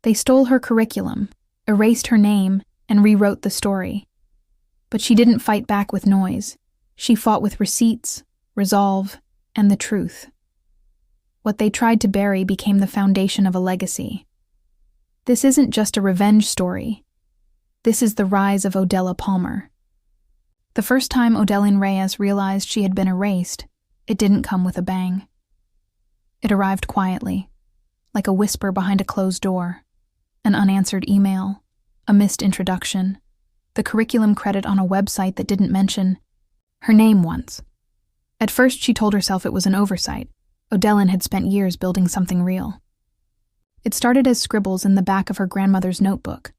They stole her curriculum, erased her name, and rewrote the story. But she didn't fight back with noise. She fought with receipts, resolve, and the truth. What they tried to bury became the foundation of a legacy. This isn't just a revenge story. This is the rise of Odella Palmer. The first time Odeline Reyes realized she had been erased, it didn't come with a bang. It arrived quietly, like a whisper behind a closed door, an unanswered email, a missed introduction, the curriculum credit on a website that didn't mention her name once. At first, she told herself it was an oversight. Odeline had spent years building something real. It started as scribbles in the back of her grandmother's notebook,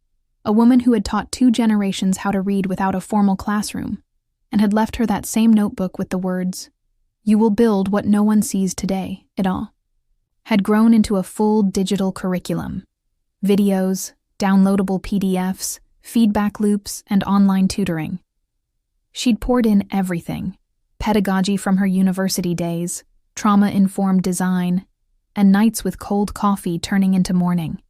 a woman who had taught 2 generations how to read without a formal classroom, and had left her that same notebook with the words, "You will build what no one sees today," it all had grown into a full digital curriculum. Videos, downloadable PDFs, feedback loops, and online tutoring. She'd poured in everything: pedagogy from her university days, trauma-informed design, and nights with cold coffee turning into morning.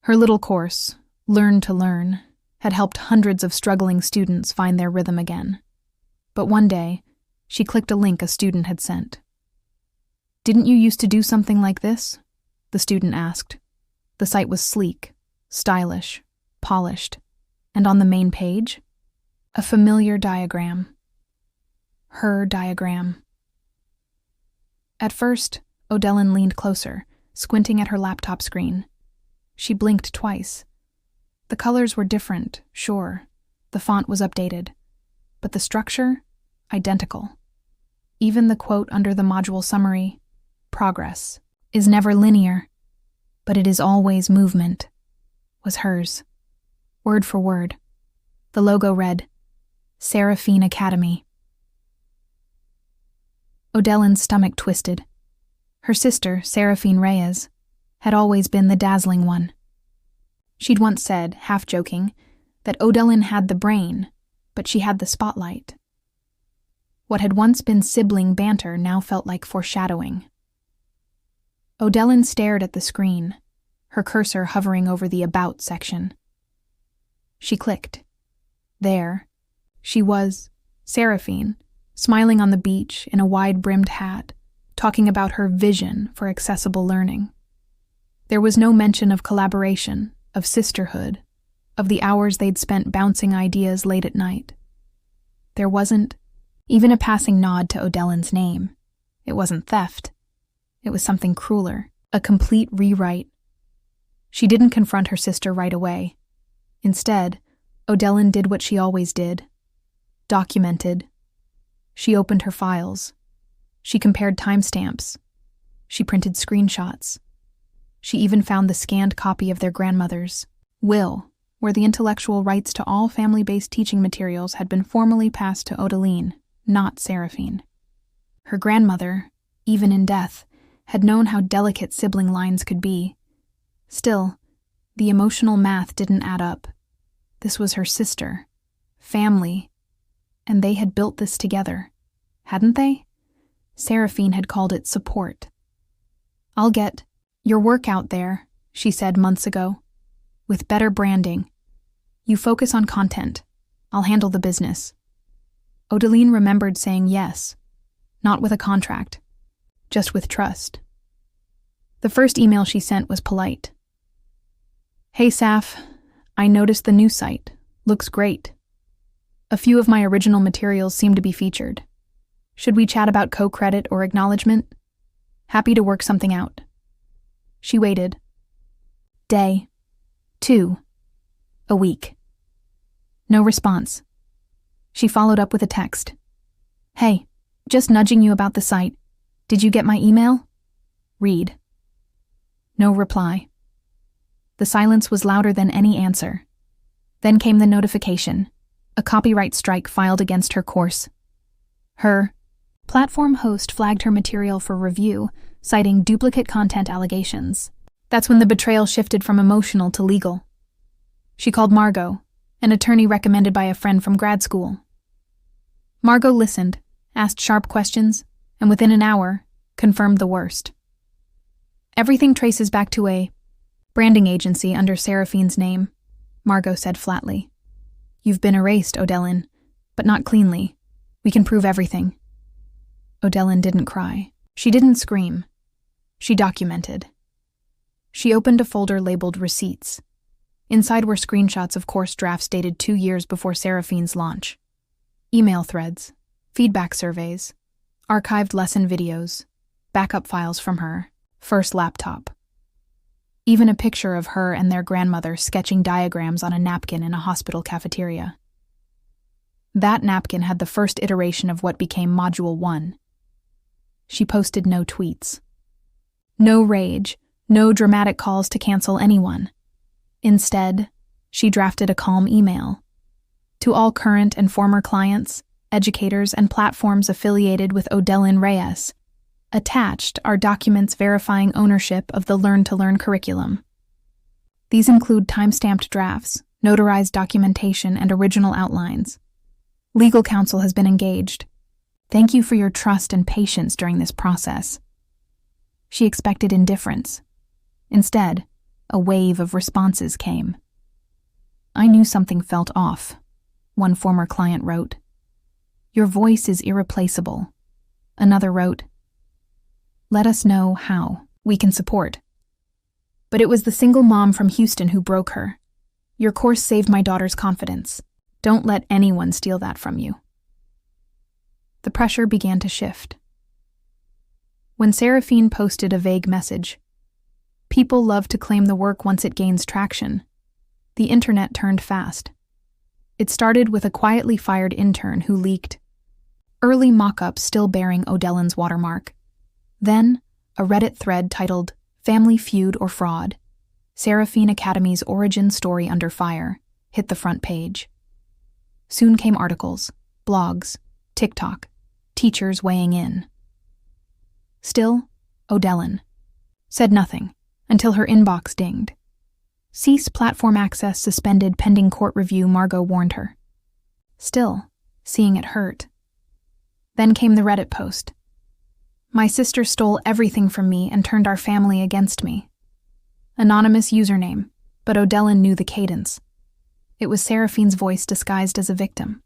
Her little course, Learn to Learn, had helped hundreds of struggling students find their rhythm again. But one day, she clicked a link a student had sent. "Didn't you used to do something like this?" the student asked. The site was sleek, stylish, polished, and on the main page, a familiar diagram. Her diagram. At first, Odeline leaned closer, squinting at her laptop screen. She blinked twice. The colors were different, sure. The font was updated. But the structure? Identical. Even the quote under the module summary, "Progress is never linear, but it is always movement," was hers. Word for word. The logo read, Seraphine Academy. Odeline's stomach twisted. Her sister, Seraphine Reyes, had always been the dazzling one. She'd once said, half joking, that Odeline had the brain, but she had the spotlight. What had once been sibling banter now felt like foreshadowing. Odeline stared at the screen, her cursor hovering over the About section. She clicked. There, she was, Seraphine, smiling on the beach in a wide-brimmed hat, talking about her vision for accessible learning. There was no mention of collaboration, of sisterhood, of the hours they'd spent bouncing ideas late at night. There wasn't even a passing nod to Odeline's name. It wasn't theft. It was something crueler, a complete rewrite. She didn't confront her sister right away. Instead, Odeline did what she always did. Documented. She opened her files. She compared timestamps. She printed screenshots. She even found the scanned copy of their grandmother's will, where the intellectual rights to all family-based teaching materials had been formally passed to Odeline, not Seraphine. Her grandmother, even in death, had known how delicate sibling lines could be. Still, the emotional math didn't add up. This was her sister, family, and they had built this together, hadn't they? Seraphine had called it support. "I'll get your work out there," she said months ago, "with better branding. You focus on content. I'll handle the business." Odeline remembered saying yes, not with a contract, just with trust. The first email she sent was polite. "Hey, Saf, I noticed the new site. Looks great. A few of my original materials seem to be featured. Should we chat about co-credit or acknowledgement? Happy to work something out." She waited. Day. 2. A week. No response. She followed up with a text. "Hey, just nudging you about the site. Did you get my email? Read." No reply. The silence was louder than any answer. Then came the notification, a copyright strike filed against her course. Her platform host flagged her material for review, citing duplicate content allegations. That's when the betrayal shifted from emotional to legal. She called Margot, an attorney recommended by a friend from grad school. Margot listened, asked sharp questions, and within an hour, confirmed the worst. "Everything traces back to a Branding agency under Seraphine's name, Margot said flatly. You've been erased, Odelin, but not cleanly. We can prove everything. Odelin didn't cry. She didn't scream. She documented. She opened a folder labeled Receipts. Inside were screenshots of course drafts dated 2 years before Seraphine's launch. Email threads, feedback surveys, archived lesson videos, backup files from her first laptop. Even a picture of her and their grandmother sketching diagrams on a napkin in a hospital cafeteria. That napkin had the first iteration of what became Module 1. She posted no tweets. No rage, no dramatic calls to cancel anyone. Instead, she drafted a calm email. To all current and former clients, educators, and platforms affiliated with Odelin Reyes, attached are documents verifying ownership of the Learn to Learn curriculum. These include time-stamped drafts, notarized documentation, and original outlines. Legal counsel has been engaged. Thank you for your trust and patience during this process. She expected indifference. Instead, a wave of responses came. I knew something felt off, one former client wrote. Your voice is irreplaceable. Another wrote, let us know how we can support. But it was the single mom from Houston who broke her. Your course saved my daughter's confidence. Don't let anyone steal that from you. The pressure began to shift. When Seraphine posted a vague message, people love to claim the work once it gains traction. The internet turned fast. It started with a quietly fired intern who leaked early mock-ups still bearing Odelin's watermark. Then, a Reddit thread titled Family Feud or Fraud, Seraphine Academy's Origin Story Under Fire, hit the front page. Soon came articles, blogs, TikTok, teachers weighing in. Still, Odelin said nothing until her inbox dinged. Cease platform access suspended pending court review, Margot warned her. Still, seeing it hurt. Then came the Reddit post. My sister stole everything from me and turned our family against me. Anonymous username, but Odelin knew the cadence. It was Seraphine's voice disguised as a victim.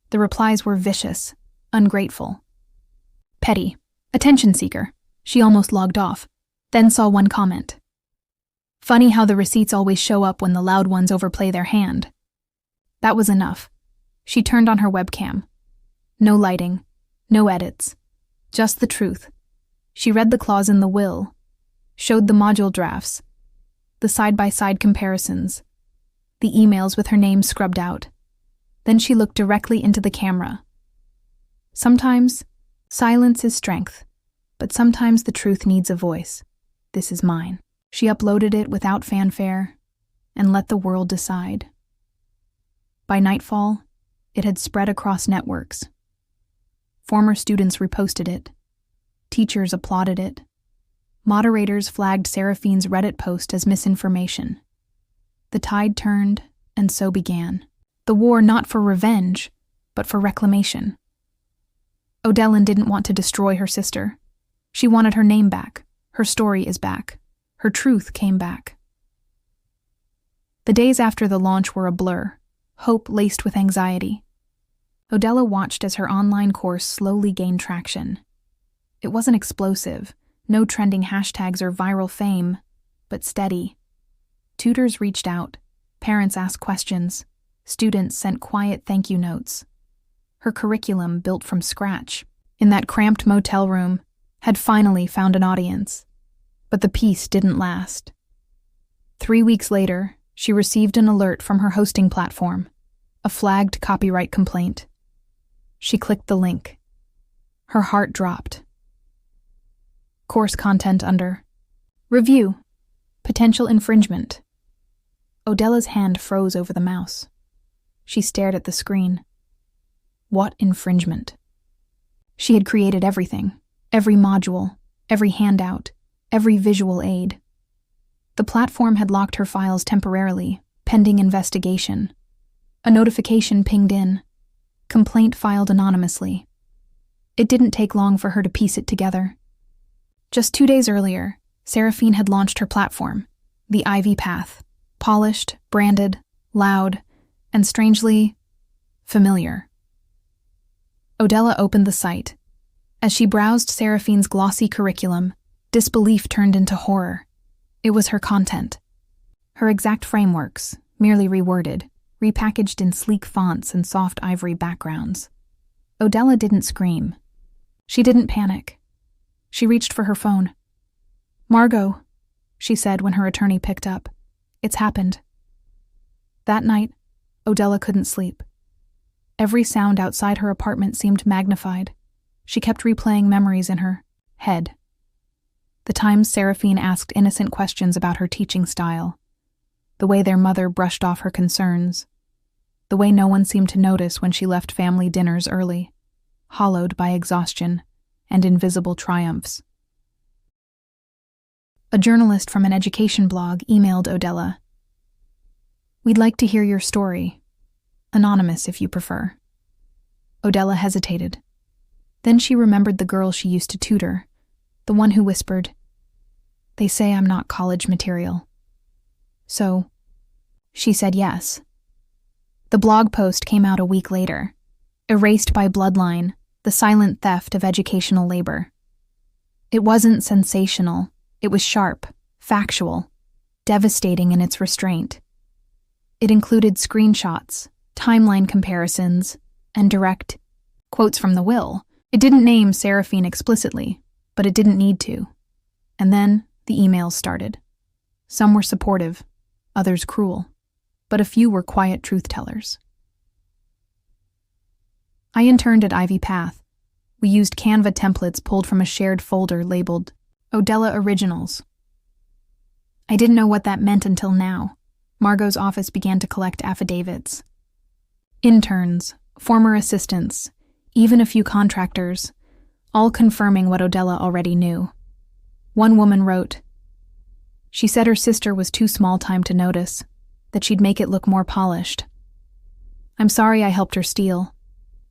The replies were vicious, ungrateful, petty, attention seeker. She almost logged off, then saw one comment. Funny how the receipts always show up when the loud ones overplay their hand. That was enough. She turned on her webcam. No lighting, no edits. Just the truth. She read the clause in the will, showed the module drafts, the side-by-side comparisons, the emails with her name scrubbed out. Then she looked directly into the camera. Sometimes, silence is strength, but sometimes the truth needs a voice. This is mine. She uploaded it without fanfare and let the world decide. By nightfall, it had spread across networks. Former students reposted it. Teachers applauded it. Moderators flagged Seraphine's Reddit post as misinformation. The tide turned, and so began. The war not for revenge, but for reclamation. Odelin didn't want to destroy her sister. She wanted her name back. Her story is back. Her truth came back. The days after the launch were a blur, hope laced with anxiety. Odella watched as her online course slowly gained traction. It wasn't explosive, no trending hashtags or viral fame, but steady. Tutors reached out, parents asked questions, students sent quiet thank you notes. Her curriculum, built from scratch, in that cramped motel room, had finally found an audience. But the peace didn't last. 3 weeks later, she received an alert from her hosting platform, a flagged copyright complaint. She clicked the link. Her heart dropped. Course content under Review. Potential infringement. Odella's hand froze over the mouse. She stared at the screen. What infringement? She had created everything, every module, every handout, every visual aid. The platform had locked her files temporarily, pending investigation. A notification pinged in. Complaint filed anonymously. It didn't take long for her to piece it together. Just 2 days earlier, Seraphine had launched her platform, The Ivy Path. Polished, branded, loud, and strangely familiar. Odella opened the site. As she browsed Seraphine's glossy curriculum, disbelief turned into horror. It was her content. Her exact frameworks, merely reworded, repackaged in sleek fonts and soft ivory backgrounds. Odella didn't scream. She didn't panic. She reached for her phone. "Margot," she said when her attorney picked up. "It's happened." That night, Odella couldn't sleep. Every sound outside her apartment seemed magnified. She kept replaying memories in her head. The times Seraphine asked innocent questions about her teaching style, the way their mother brushed off her concerns, the way no one seemed to notice when she left family dinners early, hollowed by exhaustion and invisible triumphs. A journalist from an education blog emailed Odella. "We'd like to hear your story. Anonymous, if you prefer." Odella hesitated. Then she remembered the girl she used to tutor, the one who whispered, "They say I'm not college material." So, she said yes. The blog post came out a week later, erased by bloodline, the silent theft of educational labor. It wasn't sensational. It was sharp, factual, devastating in its restraint. It included screenshots, timeline comparisons, and direct quotes from the will. It didn't name Seraphine explicitly, but it didn't need to. And then the emails started. Some were supportive, others cruel, but a few were quiet truth-tellers. I interned at Ivy Path. We used Canva templates pulled from a shared folder labeled Odella Originals. I didn't know what that meant until now. Margot's office began to collect affidavits. Interns, former assistants, even a few contractors, all confirming what Odella already knew. One woman wrote, "She said her sister was too small-time to notice, that she'd make it look more polished. I'm sorry I helped her steal.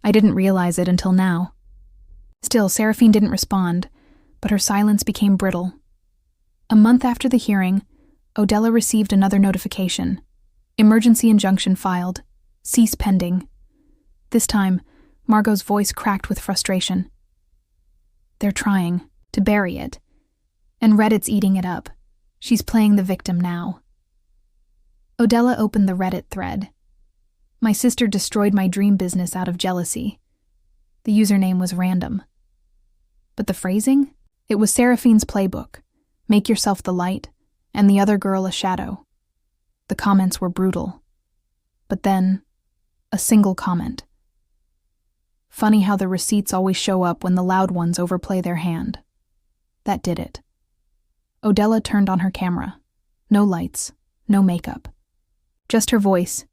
I didn't realize it until now." Still, Seraphine didn't respond, but her silence became brittle. A month after the hearing, Odella received another notification. Emergency injunction filed. Cease pending. This time, Margot's voice cracked with frustration. "They're trying to bury it. And Reddit's eating it up. She's playing the victim now." Odella opened the Reddit thread. "My sister destroyed my dream business out of jealousy." The username was random. But the phrasing? It was Seraphine's playbook. Make yourself the light, and the other girl a shadow. The comments were brutal. But then, a single comment. "Funny how the receipts always show up when the loud ones overplay their hand." That did it. Odella turned on her camera. No lights, no makeup. Just her voice.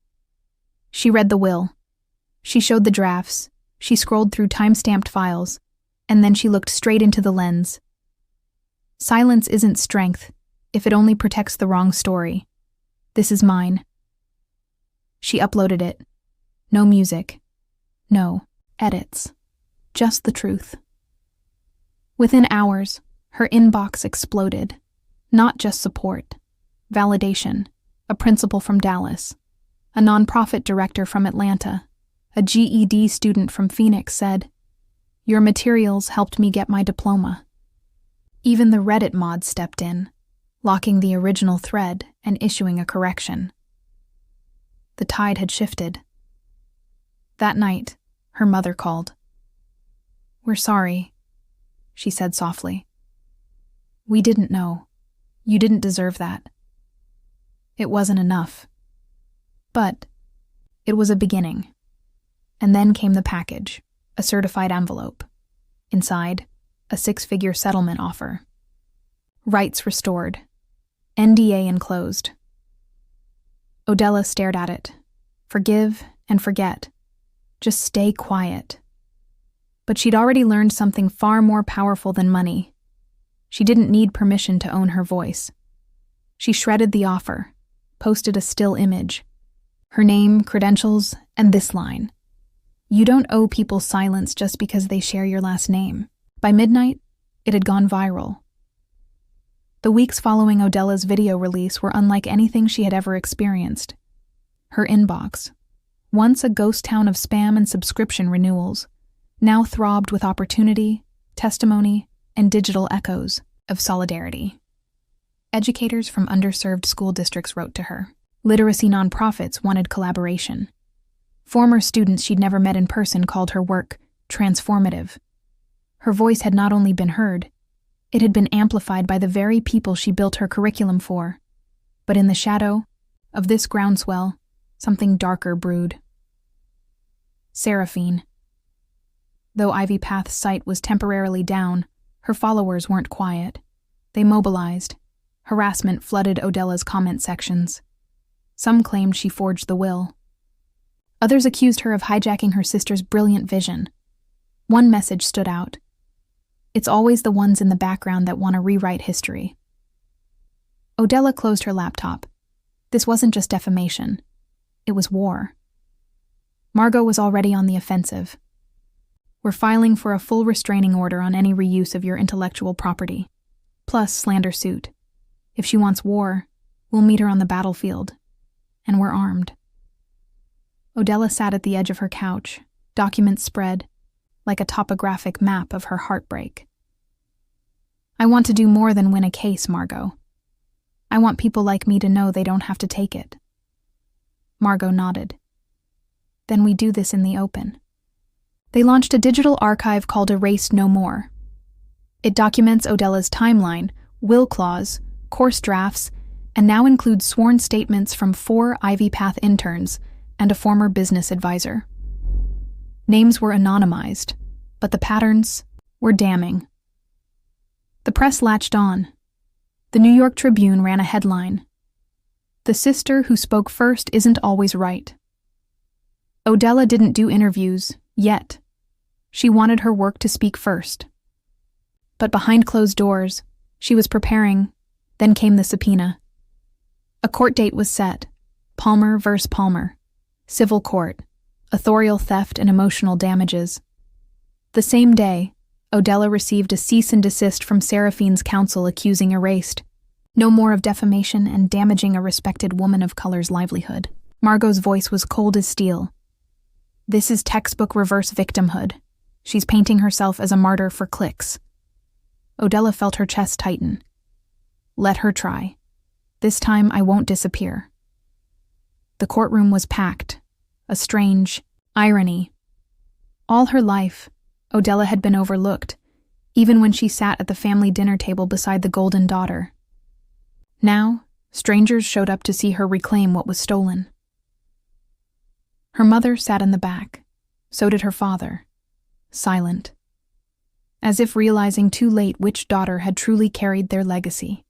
She read the will. She showed the drafts. She scrolled through time-stamped files. And then she looked straight into the lens. "Silence isn't strength, if it only protects the wrong story. This is mine." She uploaded it. No music. No edits. Just the truth. Within hours, her inbox exploded. Not just support. Validation. A principal from Dallas. A nonprofit director from Atlanta. A GED student from Phoenix said, "Your materials helped me get my diploma." Even the Reddit mod stepped in, locking the original thread and issuing a correction. The tide had shifted. That night, her mother called. "We're sorry," she said softly. "We didn't know. You didn't deserve that." It wasn't enough. But it was a beginning. And then came the package. A certified envelope. Inside, a 6-figure settlement offer. Rights restored. NDA enclosed. Odella stared at it. Forgive and forget. Just stay quiet. But she'd already learned something far more powerful than money. She didn't need permission to own her voice. She shredded the offer, posted a still image. Her name, credentials, and this line. "You don't owe people silence just because they share your last name." By midnight, it had gone viral. The weeks following Odella's video release were unlike anything she had ever experienced. Her inbox, once a ghost town of spam and subscription renewals, now throbbed with opportunity, testimony, and digital echoes of solidarity. Educators from underserved school districts wrote to her. Literacy nonprofits wanted collaboration. Former students she'd never met in person called her work transformative. Her voice had not only been heard, it had been amplified by the very people she built her curriculum for. But in the shadow of this groundswell, something darker brewed. Seraphine. Though Ivy Path's site was temporarily down, her followers weren't quiet. They mobilized. Harassment flooded Odella's comment sections. Some claimed she forged the will. Others accused her of hijacking her sister's brilliant vision. One message stood out. It's always the ones in the background that want to rewrite history. Odella closed her laptop. This wasn't just defamation. It was war. Margot was already on the offensive. We're filing for a full restraining order on any reuse of your intellectual property, plus slander suit. If she wants war, we'll meet her on the battlefield, and we're armed. Odella sat at the edge of her couch, documents spread, like a topographic map of her heartbreak. I want to do more than win a case, Margot. I want people like me to know they don't have to take it. Margot nodded. Then we do this in the open. They launched a digital archive called Erased No More. It documents Odella's timeline, will clause, course drafts, and now includes sworn statements from 4 Ivy Path interns and a former business advisor. Names were anonymized, but the patterns were damning. The press latched on. The New York Tribune ran a headline. The sister who spoke first isn't always right. Odella didn't do interviews, yet. She wanted her work to speak first. But behind closed doors, she was preparing. Then came the subpoena. A court date was set. Palmer versus Palmer. Civil court. Authorial theft and emotional damages. The same day, Odella received a cease and desist from Seraphine's counsel accusing Erased. No more of defamation and damaging a respected woman of color's livelihood. Margot's voice was cold as steel. This is textbook reverse victimhood. She's painting herself as a martyr for clicks. Odella felt her chest tighten. Let her try. This time I won't disappear. The courtroom was packed. A strange irony. All her life, Odella had been overlooked, even when she sat at the family dinner table beside the golden daughter. Now, strangers showed up to see her reclaim what was stolen. Her mother sat in the back. So did her father, silent, as if realizing too late which daughter had truly carried their legacy.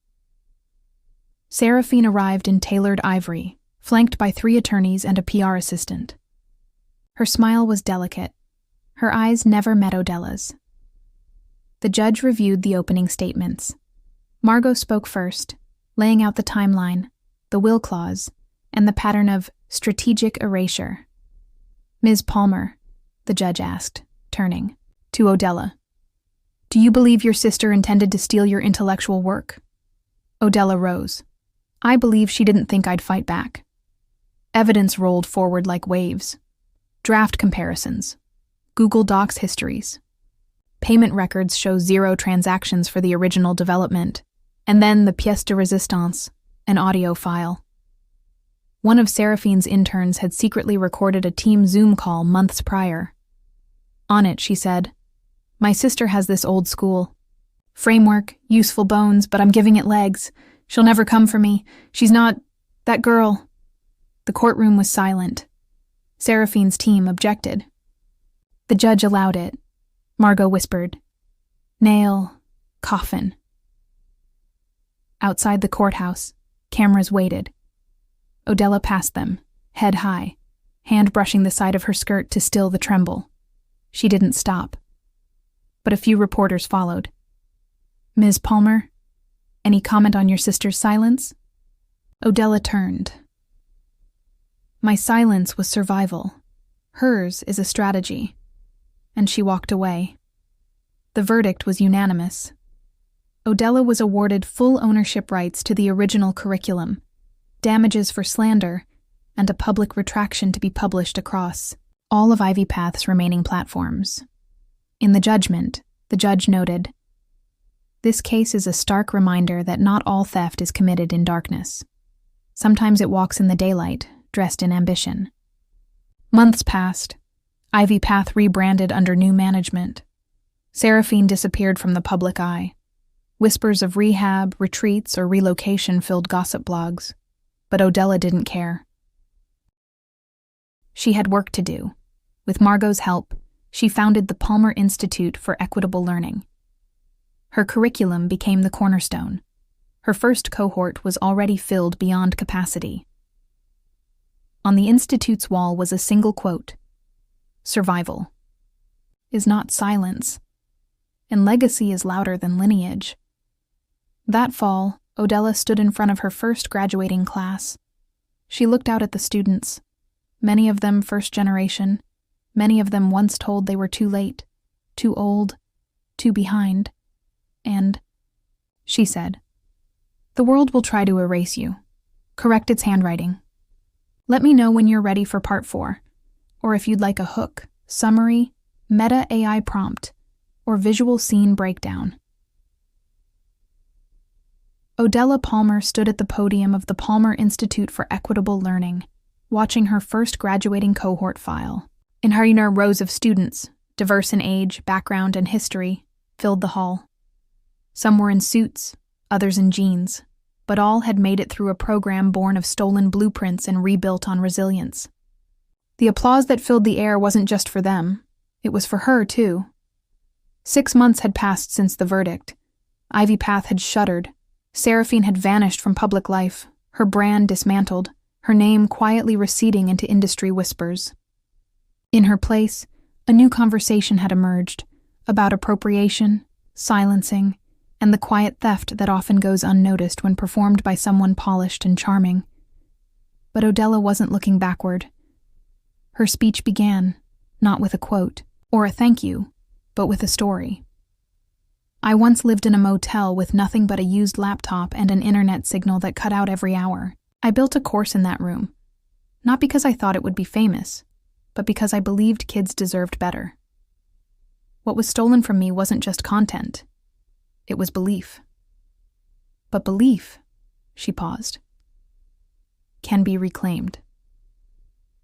Seraphine arrived in tailored ivory, flanked by 3 attorneys and a PR assistant. Her smile was delicate. Her eyes never met Odella's. The judge reviewed the opening statements. Margot spoke first, laying out the timeline, the will clause, and the pattern of strategic erasure. Ms. Palmer, the judge asked, turning to Odella. Do you believe your sister intended to steal your intellectual work? Odella rose. I believe she didn't think I'd fight back. Evidence rolled forward like waves. Draft comparisons. Google Docs histories. Payment records show 0 transactions for the original development, and then the pièce de résistance, an audio file. One of Seraphine's interns had secretly recorded a team Zoom call months prior. On it, she said, My sister has this old school framework, useful bones, but I'm giving it legs. She'll never come for me. She's not that girl. The courtroom was silent. Seraphine's team objected. The judge allowed it. Margot whispered, Nail, coffin. Outside the courthouse, cameras waited. Odella passed them, head high, hand brushing the side of her skirt to still the tremble. She didn't stop. But a few reporters followed. Ms. Palmer, any comment on your sister's silence? Odella turned. My silence was survival. Hers is a strategy. And she walked away. The verdict was unanimous. Odella was awarded full ownership rights to the original curriculum, damages for slander, and a public retraction to be published across all of Ivy Path's remaining platforms. In the judgment, the judge noted, "This case is a stark reminder that not all theft is committed in darkness. Sometimes it walks in the daylight, dressed in ambition." Months passed. Ivy Path rebranded under new management. Seraphine disappeared from the public eye. Whispers of rehab, retreats, or relocation filled gossip blogs, but Odella didn't care. She had work to do. With Margot's help, she founded the Palmer Institute for Equitable Learning. Her curriculum became the cornerstone. Her first cohort was already filled beyond capacity. On the Institute's wall was a single quote: "Survival is not silence, and legacy is louder than lineage." That fall, Odella stood in front of her first graduating class. She looked out at the students, many of them first generation, many of them once told they were too late, too old, too behind, and she said, "The world will try to erase you, correct its handwriting. Let me know when you're ready for part 4, or if you'd like a hook, summary, meta AI prompt, or visual scene breakdown." Odella Palmer stood at the podium of the Palmer Institute for Equitable Learning, watching her first graduating cohort file. In her inner, rows of students, diverse in age, background, and history, filled the hall. Some were in suits, others in jeans, but all had made it through a program born of stolen blueprints and rebuilt on resilience. The applause that filled the air wasn't just for them, it was for her, too. 6 months had passed since the verdict. Ivy Path had shuttered. Seraphine had vanished from public life, her brand dismantled, her name quietly receding into industry whispers. In her place, a new conversation had emerged about appropriation, silencing, and the quiet theft that often goes unnoticed when performed by someone polished and charming. But Odella wasn't looking backward. Her speech began, not with a quote or a thank you, but with a story. "I once lived in a motel with nothing but a used laptop and an internet signal that cut out every hour. I built a course in that room, not because I thought it would be famous, but because I believed kids deserved better. What was stolen from me wasn't just content. It was belief. But belief," she paused, "can be reclaimed."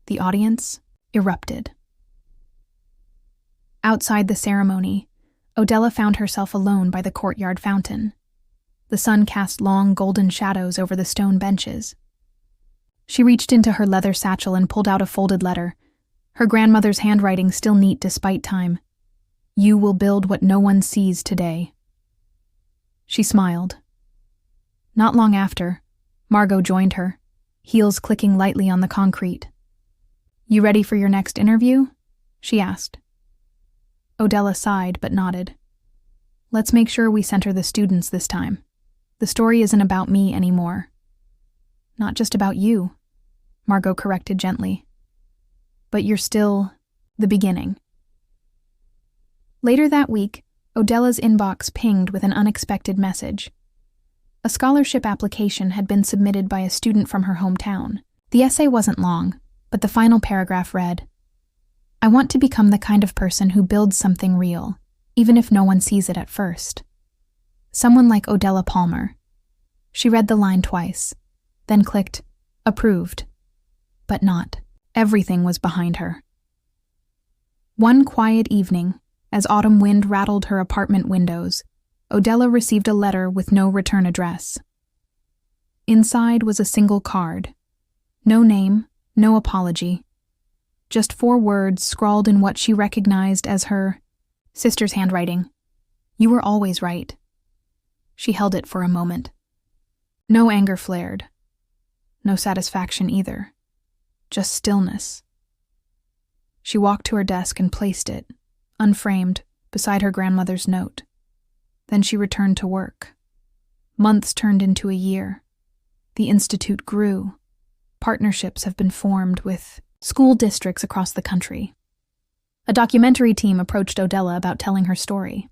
The audience erupted. Outside the ceremony, Odella found herself alone by the courtyard fountain. The sun cast long golden shadows over the stone benches. She reached into her leather satchel and pulled out a folded letter, her grandmother's handwriting still neat despite time. "You will build what no one sees today." She smiled. Not long after, Margot joined her, heels clicking lightly on the concrete. "You ready for your next interview?" she asked. Odella sighed but nodded. "Let's make sure we center the students this time. The story isn't about me anymore." "Not just about you," Margot corrected gently. "But you're still the beginning." Later that week, Odella's inbox pinged with an unexpected message. A scholarship application had been submitted by a student from her hometown. The essay wasn't long, but the final paragraph read, "I want to become the kind of person who builds something real, even if no one sees it at first. Someone like Odella Palmer." She read the line twice, then clicked, approved. But not. Everything was behind her. One quiet evening, as autumn wind rattled her apartment windows, Odella received a letter with no return address. Inside was a single card. No name, no apology. Just 4 words scrawled in what she recognized as her sister's handwriting. "You were always right." She held it for a moment. No anger flared. No satisfaction either. Just stillness. She walked to her desk and placed it, unframed, beside her grandmother's note. Then she returned to work. Months turned into a year. The institute grew. Partnerships have been formed with school districts across the country. A documentary team approached Odella about telling her story.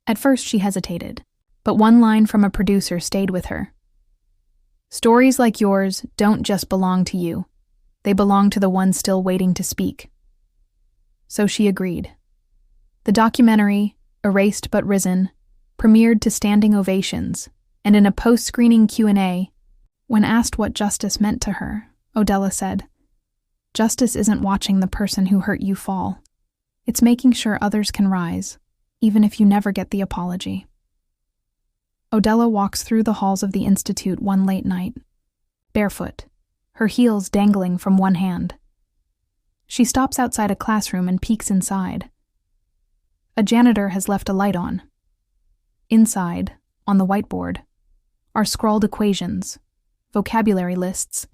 At first she hesitated. But one line from a producer stayed with her. "Stories like yours don't just belong to you. They belong to the ones still waiting to speak." So she agreed. The documentary, Erased But Risen, premiered to standing ovations, and in a post-screening Q&A, when asked what justice meant to her, Odella said, "Justice isn't watching the person who hurt you fall. It's making sure others can rise, even if you never get the apology." Odella walks through the halls of the Institute one late night, barefoot, her heels dangling from one hand. She stops outside a classroom and peeks inside. A janitor has left a light on. Inside, on the whiteboard, are scrawled equations, vocabulary lists,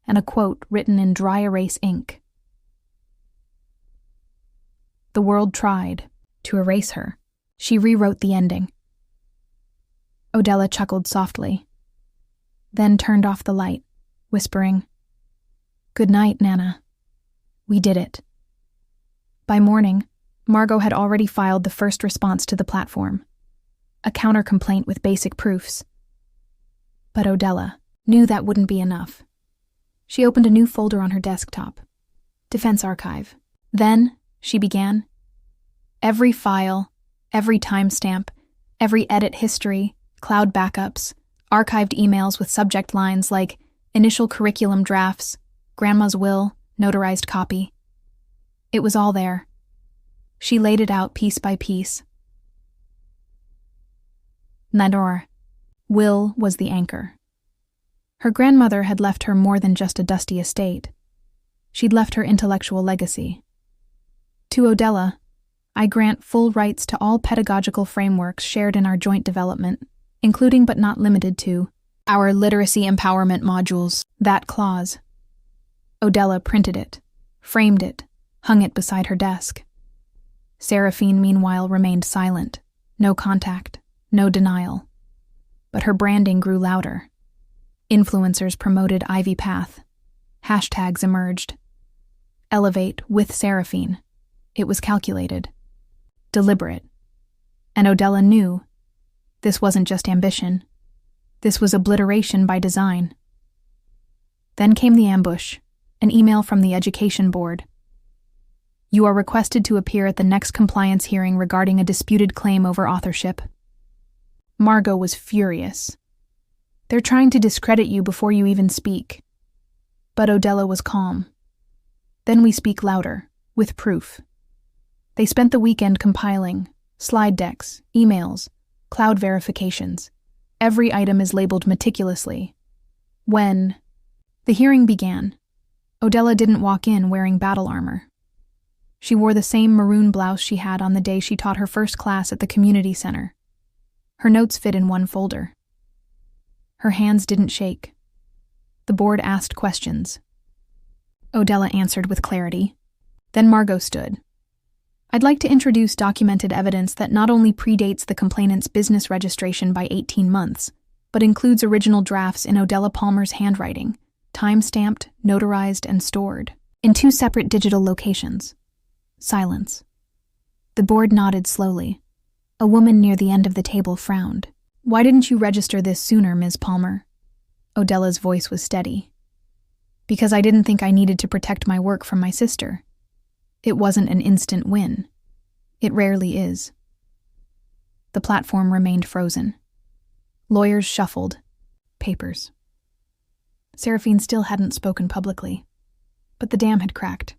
and a quote written in dry erase ink. "The world tried to erase her. She rewrote the ending." Odella chuckled softly, then turned off the light, whispering, "Good night, Nana. We did it." By morning, Margot had already filed the first response to the platform, a counter-complaint with basic proofs. But Odella knew that wouldn't be enough. She opened a new folder on her desktop, Defense Archive. Then, she began, every file, every timestamp, every edit history, cloud backups, archived emails with subject lines like initial curriculum drafts, grandma's will, notarized copy. It was all there. She laid it out piece by piece. Nador. Will was the anchor. Her grandmother had left her more than just a dusty estate. She'd left her intellectual legacy. To Odella, "I grant full rights to all pedagogical frameworks shared in our joint development, including but not limited to our literacy empowerment modules." That clause. Odella printed it, framed it, hung it beside her desk. Seraphine, meanwhile, remained silent. No contact, no denial. But her branding grew louder. Influencers promoted Ivy Path. Hashtags emerged. Elevate with Seraphine. It was calculated. Deliberate. And Odella knew this wasn't just ambition. This was obliteration by design. Then came the ambush, an email from the Education Board. "You are requested to appear at the next compliance hearing regarding a disputed claim over authorship." Margot was furious. "They're trying to discredit you before you even speak." But Odella was calm. "Then we speak louder, with proof." They spent the weekend compiling slide decks, emails, cloud verifications. Every item is labeled meticulously. When the hearing began, Odella didn't walk in wearing battle armor. She wore the same maroon blouse she had on the day she taught her first class at the community center. Her notes fit in one folder. Her hands didn't shake. The board asked questions. Odella answered with clarity. Then Margot stood. "I'd like to introduce documented evidence that not only predates the complainant's business registration by 18 months, but includes original drafts in Odella Palmer's handwriting, time-stamped, notarized, and stored, in 2 separate digital locations." Silence. The board nodded slowly. A woman near the end of the table frowned. "Why didn't you register this sooner, Ms. Palmer?" Odella's voice was steady. "Because I didn't think I needed to protect my work from my sister. It wasn't an instant win. It rarely is." The platform remained frozen. Lawyers shuffled. Papers. Seraphine still hadn't spoken publicly, but the dam had cracked.